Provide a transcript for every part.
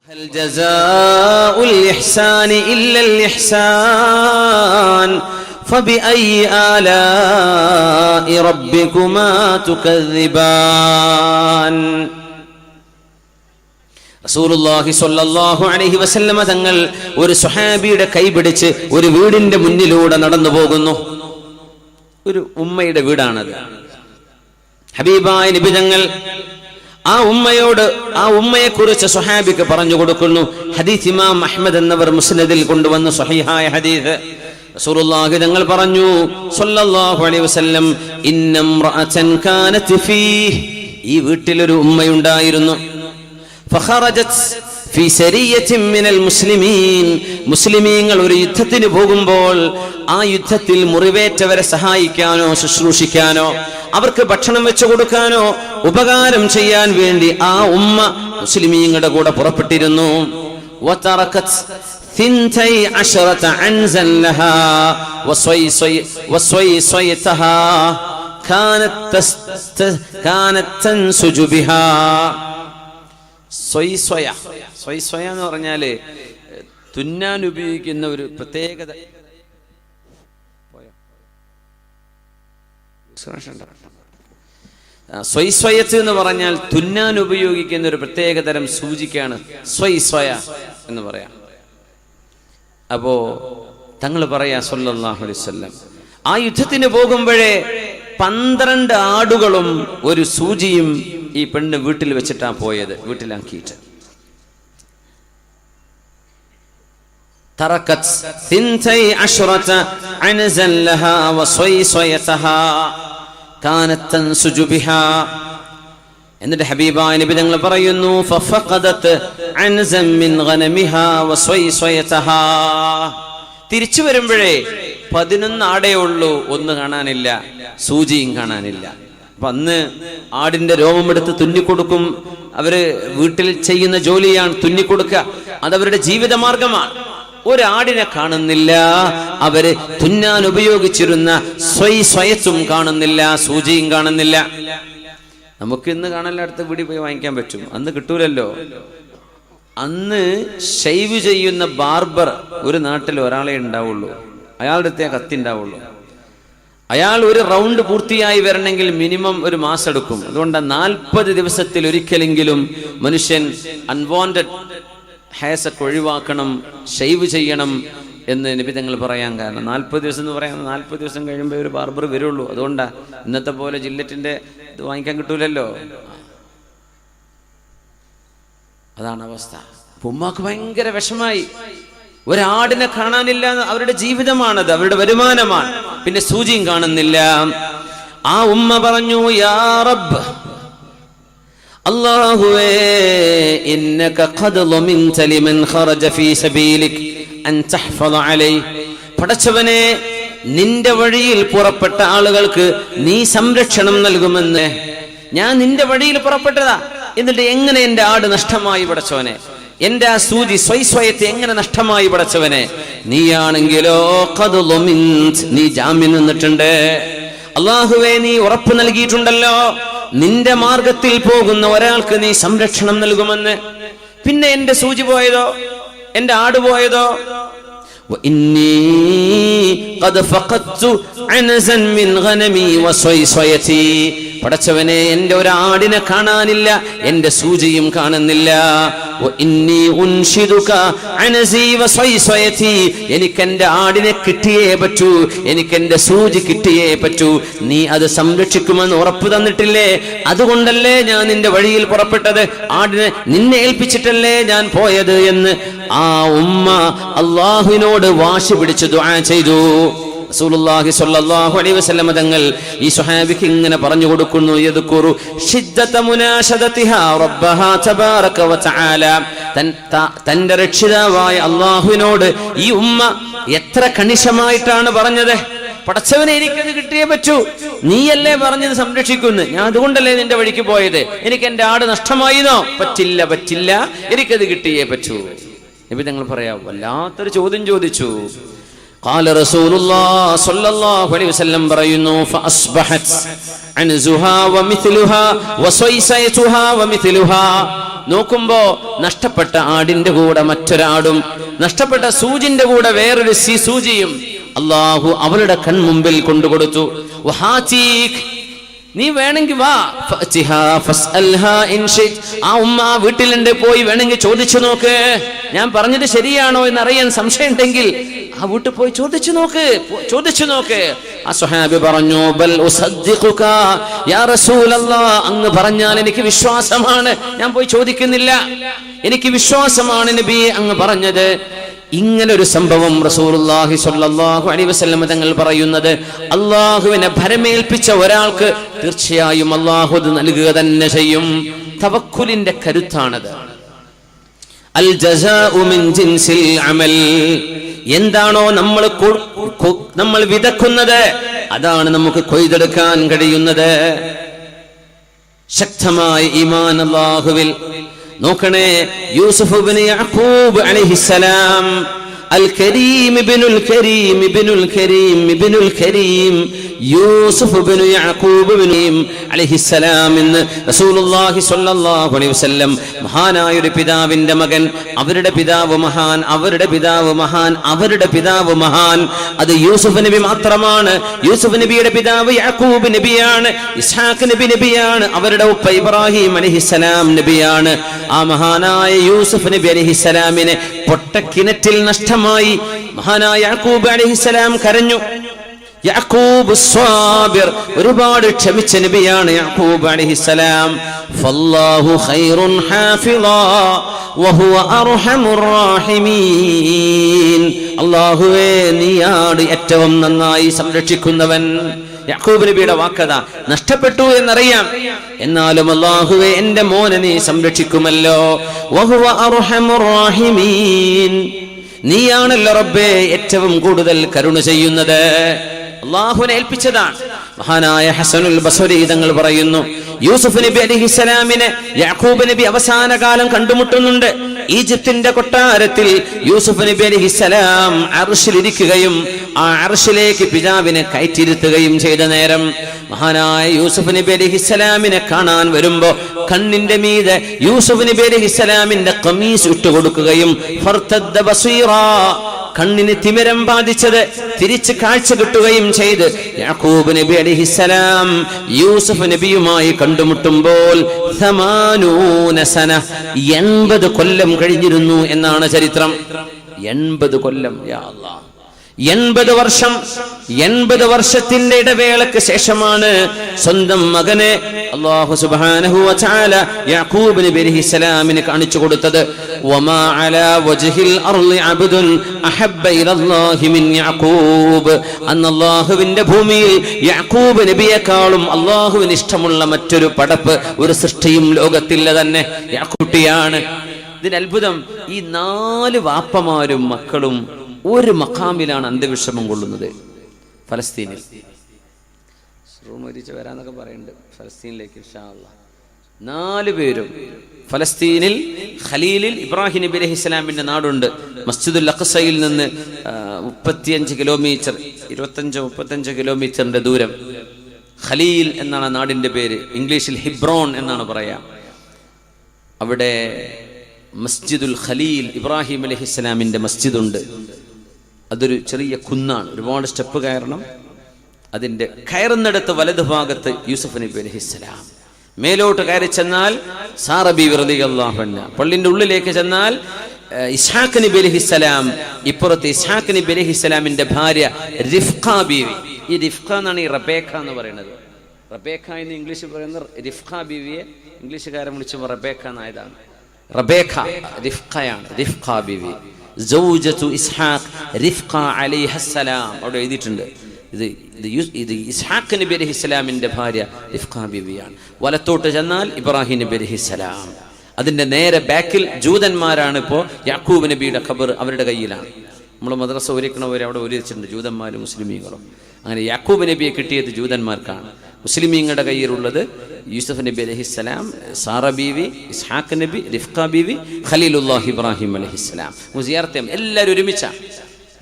هل جزاء الإحسان إلا الإحسان فبأي آلاء ربكما تكذبان. റസൂലുള്ളാഹി സ്വല്ലല്ലാഹു അലൈഹി വസല്ലമ തങ്ങൾ ഒരു സ്വഹാബിയുടെ കൈ പിടിച്ച് ഒരു വീടിന്റെ മുന്നിലൂടെ നടന്നു പോകുന്നു. ഒരു ഉമ്മയുടെ വീടാണത്. ഹബീബായ നബി തങ്ങൾ ആ ഉമ്മയെക്കുറിച്ച് സ്വഹാബിക്ക് പറഞ്ഞു കൊടുക്കുന്നു. ഹദീസ് ഇമാം അഹ്മദ് എന്നവർ മുസ്നദിൽ കൊണ്ടുവന്ന സ്വഹീഹായ ഹദീസ്. റസൂലുള്ളാഹി തങ്ങൾ പറഞ്ഞു സ്വല്ലല്ലാഹു അലൈഹി വസല്ലം, ഇന്നംറഅതൻ കാനത് ഫീഹി, ഈ വീട്ടിൽ ഒരു ഉമ്മയുണ്ടായിരുന്നു. ഫഖറജത് ഫീ സരിയത്തിൻ മിനൽ മുസ്ലിമീൻ, മുസ്ലിമീങ്ങൾ ഒരു യുദ്ധത്തിന് പോകുമ്പോൾ ആ യുദ്ധത്തിൽ മുറിവേറ്റവരെ സഹായിക്കാനോ ശുശ്രൂഷിക്കാനോ അവർക്ക് ഭക്ഷണം വെച്ചു കൊടുക്കാനോ ഉപകാരം ചെയ്യാൻ വേണ്ടി ആ ഉമ്മ മുസ്ലിമീങ്ങളുടെ കൂടെ പുറപ്പെട്ടിരുന്നു. വതറകത് 12 അൻസൻ ലഹാ വസ്വയ്സയതഹാ കാനത് തൻസുജു ബിഹാ. സ്വയ്സ്വയ എന്ന് പറഞ്ഞാല് തുന്നാൻ ഉപയോഗിക്കുന്ന ഒരു പ്രത്യേകത. സ്വയ്സ്വയത്ത് എന്ന് പറഞ്ഞാൽ തുന്നാൻ ഉപയോഗിക്കുന്ന ഒരു പ്രത്യേകതരം സൂചിക്കാണ് സ്വയ്സ്വയ എന്ന് പറയാം. അപ്പോ തങ്ങൾ പറയാ സ്വല്ലല്ലാഹു അലൈഹി വസല്ലം, ആ യുദ്ധത്തിന് പോകുമ്പോഴേ 12 ആടുകളും ഒരു സൂചിയും ഈ പെണ്ണ് വീട്ടിൽ വെച്ചിട്ടാ പോയത്, വീട്ടിലാക്കിയിട്ട്. തറകത് 12 അൻസൻ ലഹാ വസ്വയ്സയതഹാ കാനത് തൻസുജു ബിഹാ. എന്നിട്ട് ഹബീബായ നബി തങ്ങൾ പറയുന്നു, ഫഫഖദത് അൻസൻ മിൻ ഗനമിഹാ വസ്വയ്സയതഹാ. തിരിച്ചു വരുമ്പോഴേ 11 ആടേ ഉള്ളൂ, ഒന്ന് കാണാനില്ല, സൂചിയും കാണാനില്ല. അപ്പൊ അന്ന് ആടിന്റെ രോമമെടുത്ത് തുന്നിക്കൊടുക്കും. അവര് വീട്ടിൽ ചെയ്യുന്ന ജോലിയാണ് തുന്നിക്കൊടുക്കുക, അതവരുടെ ജീവിതമാർഗമാണ്. ഒരാടിനെ കാണുന്നില്ല, അവര് തുന്നാൻ ഉപയോഗിച്ചിരുന്ന സ്വയത്തും കാണുന്നില്ല, സൂചിയും കാണുന്നില്ല. നമുക്ക് ഇന്ന് കാണാൻ അടുത്ത വീട്ടിൽ പോയി വാങ്ങിക്കാൻ പറ്റും, അന്ന് കിട്ടൂലല്ലോ. അന്ന് ഷൈവ് ചെയ്യുന്ന ബാർബർ ഒരു നാട്ടിൽ ഒരാളെ ഉണ്ടാവുള്ളൂ, അയാളുടെ അടുത്തേ കത്തി ഉണ്ടാവുള്ളൂ. അയാൾ ഒരു റൗണ്ട് പൂർത്തിയായി വരണമെങ്കിൽ മിനിമം ഒരു മാസം എടുക്കും. അതുകൊണ്ട് 40 ദിവസത്തിൽ ഒരിക്കലെങ്കിലും മനുഷ്യൻ അൺവാണ്ടഡ് ഹെയർസ് ഒക്കെ ഒഴിവാക്കണം, ഷൈവ് ചെയ്യണം എന്ന് നബി തങ്ങൾ പറയാൻ കാരണം 40 ദിവസം എന്ന് പറയാൻ 40 ദിവസം കഴിയുമ്പോൾ ഒരു ബാർബർ വരുള്ളൂ. അതുകൊണ്ടാ ഇന്നത്തെ പോലെ ജില്ലറ്റിന്റെ ഇത് വാങ്ങിക്കാൻ കിട്ടൂലല്ലോ. അതാണ് അവസ്ഥ. ഉമ്മാക്ക് ഭയങ്കര വിഷമായി. ഒരാടിനെ കാണാനില്ല, അവരുടെ ജീവിതമാണത്, അവരുടെ വരുമാനമാണ്. പിന്നെ സൂചിയും കാണുന്നില്ല. ആ ഉമ്മ പറഞ്ഞു, യാ റബ്ബ്, അല്ലാഹുവേ, ഇന്നക ഖദ് ളമിൻത ലിമൻ ഖറജ ഫീ സബീലിക അൻ തഹ്ഫള അലൈഹി. പടച്ചവനെ, നിന്റെ വഴിയിൽ പുറപ്പെട്ട ആളുകൾക്ക് നീ സംരക്ഷണം നൽകുമെന്ന് ഞാൻ നിന്റെ വഴിയിൽ പുറപ്പെട്ടതാ. എന്നിട്ട് എങ്ങനെ എന്റെ ആട് നഷ്ടമായി പടച്ചവനെ? എന്റെ ആ സൂചി സ്വയത്തെ എങ്ങനെ നഷ്ടമായി പടച്ചവനെ? നീയാണെങ്കിലോ ഖദ് ളമിൻത, നീ ജാമ്യം നിന്നിട്ടുണ്ട്. അല്ലാഹുവേ, നീ ഉറപ്പ് നൽകിയിട്ടുണ്ടല്ലോ നിന്റെ മാർഗത്തിൽ പോകുന്ന ഒരാൾക്ക് നീ സംരക്ഷണം നൽകുമെന്ന്. പിന്നെ എന്റെ സൂചി പോയതോ, എന്റെ ആട് പോയതോ? وإني قد فقدت عنزا من غنمي وصيصيتي. പടച്ചവനെ, എന്റെ ഒരു ആടിനെ കാണാനില്ല, എന്റെ സൂചിയും കാണുന്നില്ല. وإني أنشدك عنزي وصيصيتي. എനിക്ക് എന്റെ ആടിനെ കിട്ടിയേ പറ്റൂ, എനിക്ക് എന്റെ സൂചി കിട്ടിയേ പറ്റൂ. നീ അത് സംരക്ഷിക്കുമെന്ന് ഉറപ്പ് തന്നിട്ടില്ലേ? അതുകൊണ്ടല്ലേ ഞാൻ നിന്റെ വഴിയിൽ പുറപ്പെട്ടത്, ആടിനെ നിന്നെ ഏൽപ്പിച്ചിട്ടല്ലേ ഞാൻ പോയത് എന്ന് ആ ഉമ്മ അല്ലാഹുവിനോട് വാശി പിടിച്ച് ദുആ ചെയ്തു. റസൂലുള്ളാഹി സ്വല്ലല്ലാഹു അലൈഹി വസല്ലം തങ്ങൾ ഈ സ്വഹാബിക്ക് ഇങ്ങനെ പറഞ്ഞു കൊടുക്കുന്നു, യദ്കുറു ശിദ്ദത മുനാശദതിഹാ റബ്ബഹാ തബാറക വതആല. തന്റെ രക്ഷിതാവായ അല്ലാഹുവിനോട് ഈ ഉമ്മ എത്ര കണിശമായിട്ടാണ് പറഞ്ഞത്. പടച്ചവനെ, എനിക്കത് കിട്ടിയേ പറ്റൂ, നീയല്ലേ പറഞ്ഞത് സംരക്ഷിക്കുന്നു, ഞാൻ അതുകൊണ്ടല്ലേ നിന്റെ വഴിക്ക് പോയത്. എനിക്ക് എന്റെ ആട് നഷ്ടമായിന്നോ? പറ്റില്ല, പറ്റില്ല, എനിക്കത് കിട്ടിയേ പറ്റൂ. നബി തങ്ങൾ പറയാ, വല്ലാത്തൊരു ചോദ്യം ചോദിച്ചു. قال رسول الله صلى الله عليه وسلم പറയുന്നു, فأصبحت عنزها ومثلها وصيصيتها ومثلها. നോക്കുമ്പോ നഷ്ടപ്പെട്ട ആടിന്റെ കൂടെ മറ്റൊരാടും, നഷ്ടപ്പെട്ട സൂചിന്റെ കൂടെ വേറൊരു സൂചിയും അള്ളാഹു അവളുടെ കൺമുമ്പിൽ കൊണ്ടുകൊടുത്തു. നീ വേണമെങ്കിൽ വാ, ആ ഉമ്മ വീട്ടിലുണ്ട്, പോയി വേണമെങ്കിൽ ചോദിച്ചു നോക്ക്, ഞാൻ പറഞ്ഞത് ശരിയാണോ എന്നറിയാൻ സംശയം ഉണ്ടെങ്കിൽ ആ വീട്ടിൽ പോയി ചോദിച്ചു നോക്ക്. ആ സ്വഹാബി പറഞ്ഞു, ബൽ ഉസദ്ദിഖുക യാ റസൂലല്ലാഹ്, അങ്ങ് പറഞ്ഞാൽ എനിക്ക് വിശ്വാസമാണ്, ഞാൻ പോയി ചോദിക്കുന്നില്ല, എനിക്ക് വിശ്വാസമാണ് നബിയെ അങ്ങ് പറഞ്ഞത്. ഇങ്ങനെ ഒരു സംഭവം റസൂലുള്ളാഹി സ്വല്ലല്ലാഹു അലൈഹി വസല്ലം തങ്ങൾ പറയുന്നത്, അള്ളാഹുവിനെ ഭരമേൽപ്പിച്ച ഒരാൾക്ക് തീർച്ചയായും അള്ളാഹു അത് നൽകുക തന്നെ ചെയ്യും. തവക്കുലിന്റെ കരുത്താണത്. അൽ ജസാഉ മിൻ ജിൻസിൽ അമൽ, എന്താണോ നമ്മൾ വിതക്കുന്നത് അതാണ് നമുക്ക് കൊയ്തെടുക്കാൻ കഴിയുന്നത്. ശക്തമായ ഈമാൻ അല്ലാഹുവിൽ. നോക്കണേ, യൂസുഫ് ഇബ്നു യാഖൂബ് അലൈഹിസ്സലാം, അൽ കരീം ഇബ്നുൽ കരീം ഇബ്നുൽ കരീം ഇബ്നുൽ കരീം യൂസുഫ് ഇബ്നു യാഖൂബ് ഇബ്നു അലൈഹിസ്സലാം എന്ന് റസൂലുള്ളാഹി സ്വല്ലല്ലാഹു അലൈഹി വസല്ലം, മഹാനായ ഒരു പിതാവിന്റെ മകൻ, അവരുടെ പിതാവ് മഹാൻ, അവരുടെ പിതാവ് മഹാൻ, അവരുടെ പിതാവ് മഹാൻ. അത് യൂസുഫ് നബി മാത്രമാണ്. യൂസുഫ് നബിയുടെ പിതാവ് യാഖൂബ് നബിയാണ്, ഇസ്ഹാഖ് നബി നബിയാണ്, അവരുടെ ഉപ്പ ഇബ്രാഹിം അലൈഹിസ്സലാം നബിയാണ്. ആ മഹാനായ യൂസുഫ് നബി അലൈഹിസ്സലാമിനെ പൊട്ടക്കിണറ്റിൽ നഷ്ടമായി മഹാനായ യാഖൂബ് അലൈഹിസ്സലാം കരഞ്ഞു. യാഖൂബ് സ്വാബിർ, ഒരുപാട് ക്ഷമിച്ച നബിയാണ് യാഖൂബ് അലൈഹിസ്സലാം. ഫല്ലാഹു ഖൈറുൻ ഹാഫിളാ വഹുവ അർഹമുർ റാഹിമീൻ, അല്ലാഹുവേ നീയാണ് ഏറ്റവും നന്നായി സംരക്ഷിക്കുന്നവൻ. യാഖൂബ് നബിയുടെ വാക്കത നഷ്ടപ്പെട്ടു എന്നറിയാം, എന്നാലും അല്ലാഹുവേ എന്റെ മോനെ നീ സംരക്ഷിക്കുമല്ലോ. വഹുവ അർഹമുർ റാഹിമീൻ, നീയാണല്ലോ റബ്ബേ ഏറ്റവും കൂടുതൽ കരുണ ചെയ്യുന്നത്. അല്ലാഹുവിനെ ഏൽപ്പിച്ചതാണ്. മഹാനായ ഹസനുൽ ബസ്രി തങ്ങൾ പറയുന്നു, യൂസുഫ് നബി അലൈഹിസ്സലാമിനെ യാഖൂബ് നബി അവസാന കാലം കണ്ടുമുട്ടുന്നുണ്ട്. ഈജിപ്തിന്റെ കൊട്ടാരത്തിൽ യൂസുഫ് നബി അലൈഹിസ്സലാം അർശിലിരിക്കുകയും ആ അർശിലേക്ക് പിതാവിനെ കയറ്റിയിരുത്തുകയും ചെയ്ത നേരം മഹാനായ യൂസുഫ് നബി അലൈഹിസ്സലാമിനെ കാണാൻ വരുമ്പോ കണ്ണിന്റെ മീതെ യൂസുഫ് നബി അലൈഹിസ്സലാമിന്റെ ഖമീസ് ഇട്ടുകൊടുക്കുകയും ഫർതദ്ദ ബസീറാ, കണ്ണിന് തിമിരം ബാധിച്ചത് തിരിച്ച് കാഴ്ച കിട്ടുകയും ചെയ്ത് യാഖൂബ് നബി അലൈഹിസ്സലാം യൂസുഫ് നബിയുമായി കണ്ടുമുട്ടുമ്പോൾ 80 സന, 80 കൊല്ലം കഴിഞ്ഞിരുന്നു എന്നാണ് ചരിത്രം. 80 കൊല്ലം, യാ അല്ലാഹ്, 80 വർഷം, 80 വർഷത്തിന്റെ ഇടവേളക്ക് ശേഷമാണ് സ്വന്തം മകനെ അല്ലാഹു സുബ്ഹാനഹു വ തആല യാഖൂബ് നബി അലൈഹിസ്സലാമിനെ കാണിച്ചു കൊടുത്തത്. വമാ അലാ വജ്ഹിൽ അർളി അബ്ദുൻ അഹബ്ബ ഇലല്ലാഹി മിൻ യാഖൂബ്, അല്ലാഹുവിന്റെ ഭൂമിയിൽ യാഖൂബ് നബിയെക്കാളും അല്ലാഹുവിന് ഇഷ്ടമുള്ള മറ്റൊരു പടപ്പ് ഒരു സൃഷ്ടിയും ലോകത്തില്ല തന്നെ യാഖൂബിയാണ്. ഇതിന്റെ അത്ഭുതം, ഈ 4 വാപ്പമാരും മക്കളും ഒരു മഖാമിലാണ് അന്ത്യവിശ്രമം കൊള്ളുന്നത്. ഫലസ്തീനിൽ വരാന്നൊക്കെ പറയുന്നുണ്ട്, ഫലസ്തീനിലേക്ക് ഇൻഷാ അല്ലാഹ് 4 പേരും ഫലസ്തീനിൽ ഖലീലിൽ ഇബ്രാഹിം നബി അലൈഹിസ്സലാമിന്റെ നാടുണ്ട്. മസ്ജിദുൽ അഖ്സയിൽ നിന്ന് 35 കിലോമീറ്റർ 25-35 കിലോമീറ്ററിന്റെ ദൂരം. ഖലീൽ എന്നാണ് നാടിന്റെ പേര്. ഇംഗ്ലീഷിൽ ഹിബ്രോൺ എന്നാണ് പറയാ. അവിടെ മസ്ജിദുൽ ഖലീൽ ഇബ്രാഹിം അലൈഹിസ്സലാമിന്റെ മസ്ജിദുണ്ട്. അതൊരു ചെറിയ കുന്നാണ്, ഒരുപാട് സ്റ്റെപ്പ് കയറണം. അതിന്റെ കയറുന്നിടത്ത് വലതുഭാഗത്ത് യൂസുഫ് നബി അലൈഹിസ്സലാം, മേലോട്ട് കയറി ചെന്നാൽ സാറ ബീവി റളിയല്ലാഹു അൻഹ, പള്ളിന്റെ ഉള്ളിലേക്ക് ചെന്നാൽ ഇസ്ഹാഖ് നബി അലൈഹിസ്സലാം, ഇപ്പുറത്ത് ഇസ്ഹാഖ് നബി അലൈഹിസ്സലാമിന്റെ ഭാര്യ റിഫ്ഖ ബീവി. ഈ റിഫ്ഖ എന്നാണ് ഈ റബേക്ക എന്ന് പറയുന്നത്. റബേക്ക എന്ന് ഇംഗ്ലീഷിൽ പറയുന്നത്, റിഫ്ഖ ബീവിയെ ഇംഗ്ലീഷുകാരൻ വിളിച്ചപ്പോൾ റബേക്ക എന്നായതാണ്. റബേക്ക റിഫ്ഖയാണ്, റിഫ്ഖ ബീവി സൗജത്തു ഇസ്ഹാഖ് റിഫ്ഖ അലൈഹിസ്സലാം അവിടെ എഴുതിയിട്ടുണ്ട്. ഇത് ഇസ്ഹാഖ് നബി അലൈഹിസ്സലാമിന്റെ ഭാര്യ റിഫ്ഖ ബീവിയാണ്. വലത്തോട്ട് ചെന്നാൽ ഇബ്രാഹിം നബി അലൈഹിസ്സലാം. അതിന്റെ നേരെ ബാക്കിൽ ജൂതന്മാരാണ്. ഇപ്പോൾ യാക്കൂബ് നബിയുടെ ഖബർ അവരുടെ കയ്യിലാണ്. നമ്മൾ മദ്രസ ഒരുക്കണവരെ അവിടെ ഒരുച്ചിട്ടുണ്ട്, ജൂതന്മാരും മുസ്ലിമീങ്ങളും. അങ്ങനെ യാക്കൂബ് നബിയെ കിട്ടിയത് ജൂതന്മാർക്കാണ്. മുസ്ലിമീങ്ങളുടെ കയ്യിലുള്ളത് യൂസുഫ് നബി അലൈഹിസ്സലാം, സാറ ബീവി, ഇസ്ഹാഖ് നബി, റിഫ്ഖ ബീവി, ഖലീലുല്ലാഹി ഇബ്രാഹിം അലൈഹിസ്സലാം. മുസിയാർത്തം എല്ലാവരും ഒരുമിച്ചാണ്.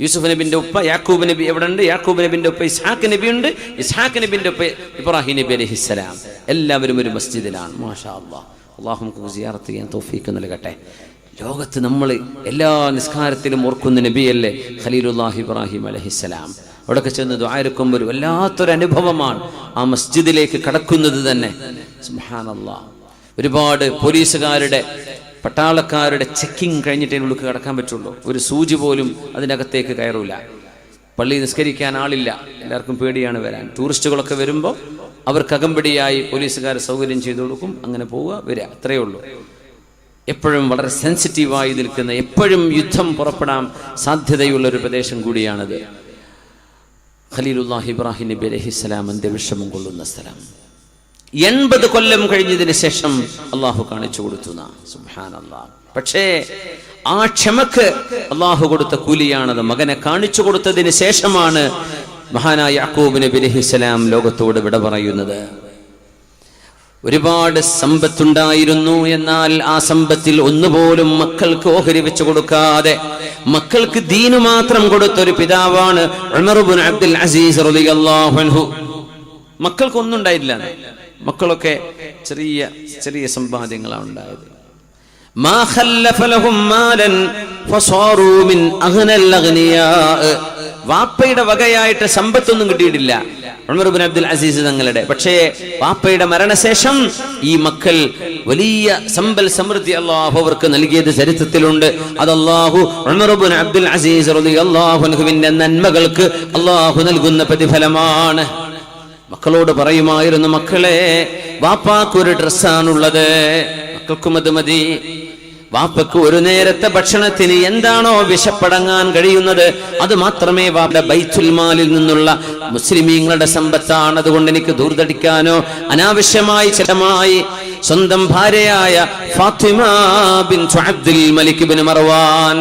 യൂസുഫ് നബിന്റെ ഉപ്പ യാക്കൂബ് നബി എവിടെ ഉണ്ട്? യാക്കൂബ് നബിന്റെ ഉപ്പ ഇസ്ഹാഖ് നബി ഉണ്ട്. ഇസ്ഹാഖ് നബിന്റെ ഉപ്പ ഇബ്രാഹിം നബി അലൈഹിസ്സലാം. എല്ലാവരും ഒരു മസ്ജിദിലാണ്. മാഷാ അല്ലാഹ്, അള്ളാഹു നമുക്ക് സിയാറത്ത് ചെയ്യാൻ തൗഫീഖ് നൽകട്ടെ. ലോകത്ത് നമ്മൾ എല്ലാ നിസ്കാരത്തിലും ഓർക്കുന്ന നബിയല്ലേ ഖലീലുല്ലാഹി ഇബ്രാഹിം അലൈഹിസ്സലാം. അവിടെയൊക്കെ ചെന്ന് ദുആ എടുക്കുമ്പോൾ ഒരു വല്ലാത്തൊരു അനുഭവമാണ് ആ മസ്ജിദിലേക്ക് കടക്കുന്നത് തന്നെ. സുബ്ഹാനല്ലാഹ്. ഒരുപാട് പോലീസുകാരുടെ പട്ടാളക്കാരുടെ ചെക്കിങ് കഴിഞ്ഞിട്ടേ ഉള്ളിൽ കടക്കാൻ പറ്റുള്ളൂ. ഒരു സൂചി പോലും അതിനകത്തേക്ക് കയറൂല. പള്ളി നിസ്കരിക്കാൻ ആളില്ല, എല്ലാവർക്കും പേടിയാണ് വരാൻ. ടൂറിസ്റ്റുകളൊക്കെ വരുമ്പോൾ അവർക്ക് അകമ്പടിയായി പോലീസുകാർ സൗകര്യം ചെയ്തു കൊടുക്കും. അങ്ങനെ പോവുക വരിക, അത്രയേ ഉള്ളൂ. എപ്പോഴും വളരെ സെൻസിറ്റീവായി നിൽക്കുന്ന, എപ്പോഴും യുദ്ധം പുറപ്പെടാൻ സാധ്യതയുള്ളൊരു പ്രദേശം കൂടിയാണത്. ഖലീലുല്ലാഹി ഇബ്രാഹിം നബി അലൈഹിസ്സലാം അന്ത്യവിഷമം കൊള്ളുന്ന സ്ഥലം. 80 കൊല്ലം കഴിഞ്ഞതിന് ശേഷം അള്ളാഹു കാണിച്ചു കൊടുത്തു. സുബ്ഹാനല്ലാഹ്. പക്ഷേ ആ ക്ഷമക്ക് അള്ളാഹു കൊടുത്ത കൂലിയാണത്. മകനെ കാണിച്ചു കൊടുത്തതിന് ശേഷമാണ് മഹാനായ യാക്കൂബ് നബി അലൈഹിസ്സലാം ലോകത്തോട് വിട പറയുന്നത്. ഒരുപാട് സമ്പത്തുണ്ടായിരുന്നു, എന്നാൽ ആ സമ്പത്തിൽ ഒന്നുപോലും മക്കൾക്ക് ഓഹരി വെച്ചു കൊടുക്കാതെ മക്കൾക്ക് ദീനു മാത്രം കൊടുത്തൊരു പിതാവാണ് ഉമർ ഇബ്നു അബ്ദുൽ അസീസ് റളിയല്ലാഹു അൻഹു. മക്കൾക്കൊന്നും ഉണ്ടായില്ല. മക്കളൊക്കെ ചെറിയ ചെറിയ സമ്പാദ്യങ്ങളാണ് ഉണ്ടായത്. മാ ഖല്ലഫ ലഹും മാലൻ ഫസാറൂ മിൻ അഗ്നൽ അഗ്നിയാ. വാപ്പയുടെ വകയായിട്ട് സമ്പത്തൊന്നും കിട്ടിയിട്ടില്ല ഉമർ ഇബ്നു അബ്ദുൽ അസീസ് തങ്ങളുടെ. പക്ഷേ വാപ്പയുടെ മരണശേഷം ഈ മക്കൾ വലിയ സമ്പൽ സമൃദ്ധി അല്ലാഹു അവർക്ക് നൽകിയത് ചരിത്രത്തിലുണ്ട്. അത് അല്ലാഹു ഉമർ ഇബ്നു അബ്ദുൽ അസീസ് റളിയല്ലാഹു അൻഹുവിന്റെ നന്മകൾക്ക് അല്ലാഹു നൽകുന്ന പ്രതിഫലമാണ്. മക്കളോട് പറയുമായിരുന്നു, മക്കളെ, വാപ്പാക്ക് ഒരു ഡ്രസ്സാണുള്ളത്, മക്കൾക്കും അത് മതി. വാപ്പക്ക് ഒരു നേരത്തെ ഭക്ഷണത്തിന് എന്താണോ വിശപ്പടങ്ങാൻ കഴിയുന്നത് അത് മാത്രമേ വാപ്പയുടെ ബൈത്തുൽ മാലിൽ നിന്നുള്ള മുസ്ലിമീങ്ങളുടെ സമ്പത്താണ്. അതുകൊണ്ട് എനിക്ക് ദൂർത്തടിക്കാനോ അനാവശ്യമായി ചിലമായി സ്വന്തം ഭാര്യയായ Fatima bint Abdul Malik bin Marwan,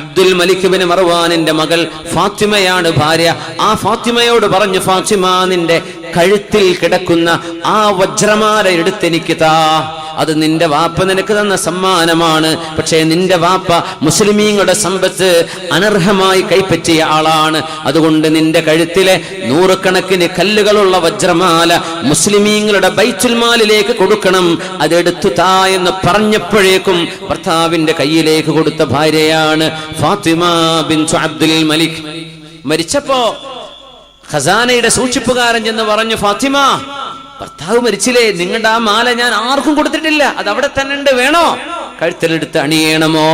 Abdul Malik bin മർവാനിന്റെ മകൾ ഫാത്തിമയാണ് ഭാര്യ. ആ ഫാത്തിമയോട് പറഞ്ഞു, ഫാത്തിമ, നിന്റെ കഴുത്തിൽ കിടക്കുന്ന ആ വജ്രമാല എടുത്തെനിക്ക് താ. അത് നിന്റെ വാപ്പ നിനക്ക് തന്ന സമ്മാനമാണ്. പക്ഷേ നിന്റെ വാപ്പ മുസ്ലിമീങ്ങളുടെ സമ്പത്ത് അനർഹമായി കൈപ്പറ്റിയ ആളാണ്. അതുകൊണ്ട് നിന്റെ കഴുത്തിലെ 100 കണക്കിന് കല്ലുകളുള്ള വജ്രമാല മുസ്ലിമീങ്ങളുടെ ബൈത്തുൽ മാലിലേക്ക് കൊടുക്കണം, അതെടുത്തു താ എന്ന് പറഞ്ഞപ്പോഴേക്കും ഭർത്താവിന്റെ കയ്യിലേക്ക് കൊടുത്ത ഭാര്യയാണ് ഫാത്തിമ ബിൻത് അബ്ദുൽ മലിക്. മരിച്ചപ്പോ ഖസാനയുടെ സൂക്ഷിപ്പുകാരൻ ചെന്ന് പറഞ്ഞു, ഫാത്തിമ, ഭർത്താവ് മരിച്ചില്ലേ, നിങ്ങളുടെ ആ മാല ഞാൻ ആർക്കും കൊടുത്തിട്ടില്ല, അത് അവിടെ തന്നെ ഉണ്ട്, വേണോ? കഴുത്തിലെടുത്ത് അണിയണമോ?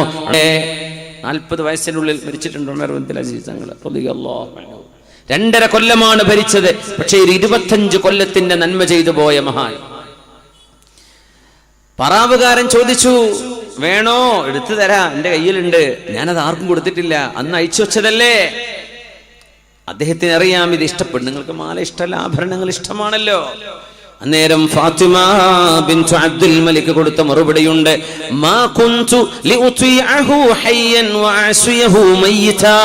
40 വയസ്സിനുള്ളിൽ മരിച്ചിട്ടുണ്ട് ഉമർ ഇബ്നുൽ അസീസ് തങ്ങൾ റളിയല്ലാഹു അൻഹു. 2.5 കൊല്ലമാണ് ഭരിച്ചത്. പക്ഷേ 25 കൊല്ലത്തിന്റെ നന്മ ചെയ്തു പോയ മഹാൻ. പറാവുകാരൻ ചോദിച്ചു, വേണോ? എടുത്തു തരാ, എന്റെ കയ്യിലുണ്ട്, ഞാനത് ആർക്കും കൊടുത്തിട്ടില്ല, അന്ന് അയച്ചു വെച്ചതല്ലേ. അദ്ദേഹത്തിന് അറിയാം ഇത് ഇഷ്ടപ്പെടും, നിങ്ങൾക്ക് മാല ഇഷ്ടമല്ല, ആഭരണങ്ങൾ ഇഷ്ടമാണല്ലോ. അന്നേരം ഫാത്തിമ ബിൻത് അബ്ദുൽ മലിക് കൊടുത്ത മറുപടിയുണ്ട്, മാ കുൻതു ലിഉതിഅഹു ഹയ്യൻ വഅസിയഹു മയ്യിതാ.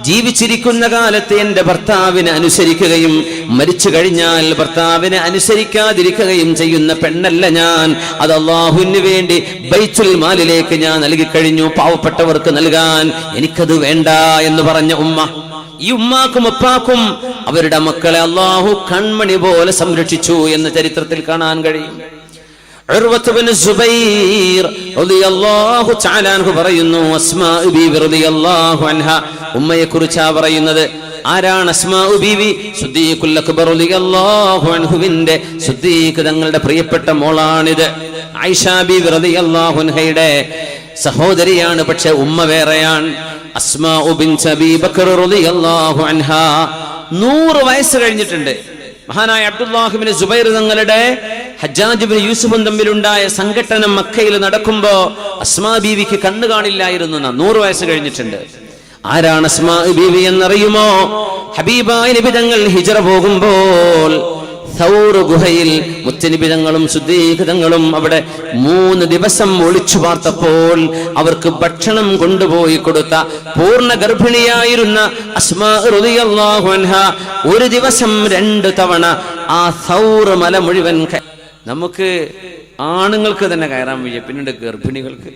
ജീവിച്ചിരിക്കുന്ന കാലത്ത് എന്റെ ഭർത്താവിനെ അനുസരിക്കുകയും മരിച്ചു കഴിഞ്ഞാൽ ഭർത്താവിനെ അനുസരിക്കാതിരിക്കുകയും ചെയ്യുന്ന പെണ്ണല്ല ഞാൻ. അത് അല്ലാഹുവിന് വേണ്ടി ബൈത്തുൽ മാലിലേക്ക് ഞാൻ നൽകി കഴിഞ്ഞു, പാവപ്പെട്ടവർക്ക് നൽകാൻ, എനിക്കത് വേണ്ട എന്ന് പറഞ്ഞ ഉമ്മ. ഈ ഉമ്മാക്കും ഉപ്പാക്കും അവരുടെ മക്കളെ അല്ലാഹു കൺമണി പോലെ സംരക്ഷിച്ചു എന്ന് ചരിത്രത്തിൽ കാണാൻ കഴിയും. ഉർവത്ത് ബിൻ സുബൈർ റളിയല്ലാഹു തആല അൻഹു പറയുന്നു, അസ്മാ ബീവി റളിയല്ലാഹു അൻഹ, ഉമ്മയെ കുറിച്ചാ പറയുന്നത്. ആരാണ് അസ്മാ ബീവി? സിദ്ദീഖുൽ അക്ബർ റളിയല്ലാഹു അൻഹുവിന്റെ സിദ്ദീഖ് തങ്ങളുടെ പ്രിയപ്പെട്ട മോളാണിത്. ആയിഷ ബീവി റളിയല്ലാഹു അൻഹയുടെ സഹോദരിയാണ്, പക്ഷെ ഉമ്മ വേറെയാണ്. അസ്മാ ബിൻത് അബീ ബക്കർ റളിയല്ലാഹു അൻഹാ 100 വയസ്സ് കഴിഞ്ഞിട്ടുണ്ട്. മഹാനായ അബ്ദുല്ലാഹ് ഇബ്നു സുബൈർ തങ്ങളുടെ ഹജ്ജാജ് ഇബ്നു യൂസുഫും തമ്മിലുണ്ടായ സംഘട്ടനം മക്കയിൽ നടക്കുമ്പോ അസ്മാ ബീവിക്ക് കണ്ണു കാണില്ലായിരുന്നു. 100 വയസ്സ് കഴിഞ്ഞിട്ടുണ്ട്. ആരാണ് അസ്മാ ബീവി എന്നറിയുമോ? ഹബീബായ നബി തങ്ങൾ ഹിജ്റ പോകുമ്പോൾ സൗർ ഗുഹയിൽ മുത്തനബി തങ്ങളും സിദ്ദീഖ് തങ്ങളും അവിടെ 3 ദിവസം ഒളിച്ചു പാർത്തപ്പോൾ അവർക്ക് ഭക്ഷണം കൊണ്ടുപോയി കൊടുത്ത പൂർണ്ണ ഗർഭിണിയായിരുന്ന അസ്മാ റളിയല്ലാഹു അൻഹ ഒരു ദിവസം 2 തവണ ആ സൗർ മല മുഴുവൻ. നമുക്ക് ആണുങ്ങൾക്ക് തന്നെ കയറാൻ വയ്യ, പിന്നീട് ഗർഭിണികൾക്ക്.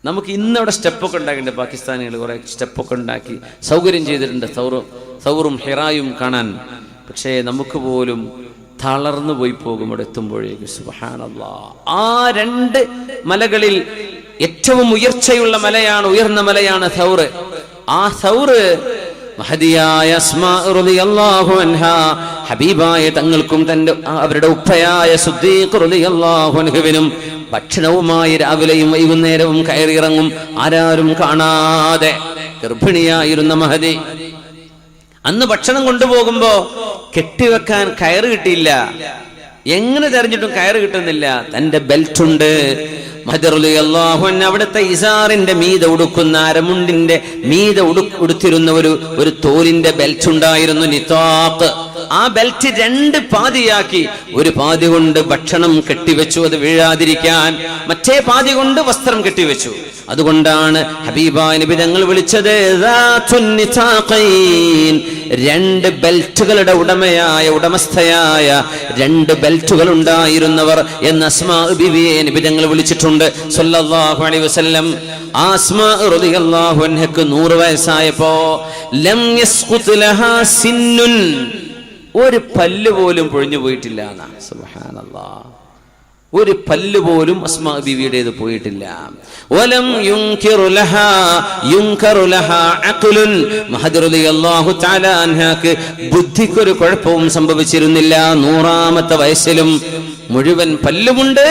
നമുക്ക് ഇന്നവിടെ സ്റ്റെപ്പൊക്കെ ഉണ്ടാക്കിയിട്ടുണ്ട്, പാകിസ്ഥാനികൾ കുറെ സ്റ്റെപ്പൊക്കെ ഉണ്ടാക്കി സൗകര്യം ചെയ്തിട്ടുണ്ട് സൗറും ഹിറായും കാണാൻ. പക്ഷേ നമുക്ക് പോലും തളർന്നു പോയി പോകും അവിടെ എത്തുമ്പോഴേക്ക്. സുബ്ഹാനല്ലാഹ്. ആ 2 മലകളിൽ ഏറ്റവും ഉയർച്ചയുള്ള മലയാണ്, ഉയർന്ന മലയാണ് സൗർ. ആ സൗർ മഹദിയായ അസ്മാ റളിയല്ലാഹു അൻഹാ ഹബീബായ തങ്ങൾക്കും അവരുടെ ഉപ്പയായ സിദ്ദീഖ് റളിയല്ലാഹു അൻഹുവിനും ഭക്ഷണവുമായി രാവിലെയും വൈകുന്നേരവും കയറിയിറങ്ങും, ആരാരും കാണാതെ. ഗർഭിണിയായിരുന്ന മഹദി അന്ന് ഭക്ഷണം കൊണ്ടുപോകുമ്പോ കെട്ടിവെക്കാൻ കയറ് കിട്ടിയില്ല. എങ്ങനെ തെരഞ്ഞിട്ടും കയറ് കിട്ടുന്നില്ല. തന്റെ ബെൽറ്റ് ഉണ്ട്. അവിടുത്തെ ഇസാറിന്റെ മീതെ ഉടുക്കുന്ന, അരമുണ്ടിന്റെ മീതെ ഉടുത്തിരുന്ന ഒരു തോലിന്റെ ബെൽറ്റ് ഉണ്ടായിരുന്നു, നിതാഖ്. ആ ബെൽറ്റ് 2 പാതിയാക്കി. ഒരു പാതി കൊണ്ട് ഭക്ഷണം കെട്ടിവെച്ചു, അത് വീഴാതിരിക്കാൻ. മറ്റേ പാതി കൊണ്ട് വസ്ത്രം കെട്ടിവെച്ചു. അതുകൊണ്ടാണ് ഹബീബായ നബി തങ്ങൾ വിളിച്ചത് 2 ബെൽറ്റുകളുടെ ഉടമസ്ഥയായ 2 ബെൽറ്റുകൾ ഉണ്ടായിരുന്നവർ എന്ന് അസ്മാ ബിവിയെ നബി തങ്ങൾ വിളിച്ചിട്ടുണ്ട് സല്ലല്ലാഹു അലൈഹി വസല്ലം. അസ്മാ റളിയല്ലാഹു അൻഹക്ക് 100 വയസ്സായപ്പോ ലം യസ്ഖുത് ലഹാ സിന്നുൻ, ഒരു പല്ല് പോലും പൊഴിഞ്ഞു പോയിട്ടില്ല. സുബ്ഹാനല്ലാഹ്. ഒരു പല്ല് പോലും അസ്മാ ബീവിയുടേത് പോയിട്ടില്ല. വലം യുൻകിറു ലഹാ അഖ്ലുൻ, മഹദി റളിയല്ലാഹു തആല അൻഹാക്ക് ബുദ്ധിക്കൊരു കുഴപ്പവും സംഭവിച്ചിരുന്നില്ല. 100ാമത്തെ വയസ്സിലും മുഴുവൻ പല്ലുമുണ്ട്,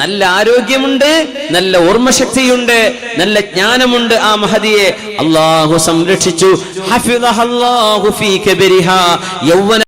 നല്ല ആരോഗ്യമുണ്ട്, നല്ല ഓർമ്മശക്തിയുണ്ട്, നല്ല ജ്ഞാനമുണ്ട്. ആ മഹദിയെ അല്ലാഹു സംരക്ഷിച്ചു. ഹഫിളഹല്ലാഹു ഫീ കബരിഹാ, യൗവന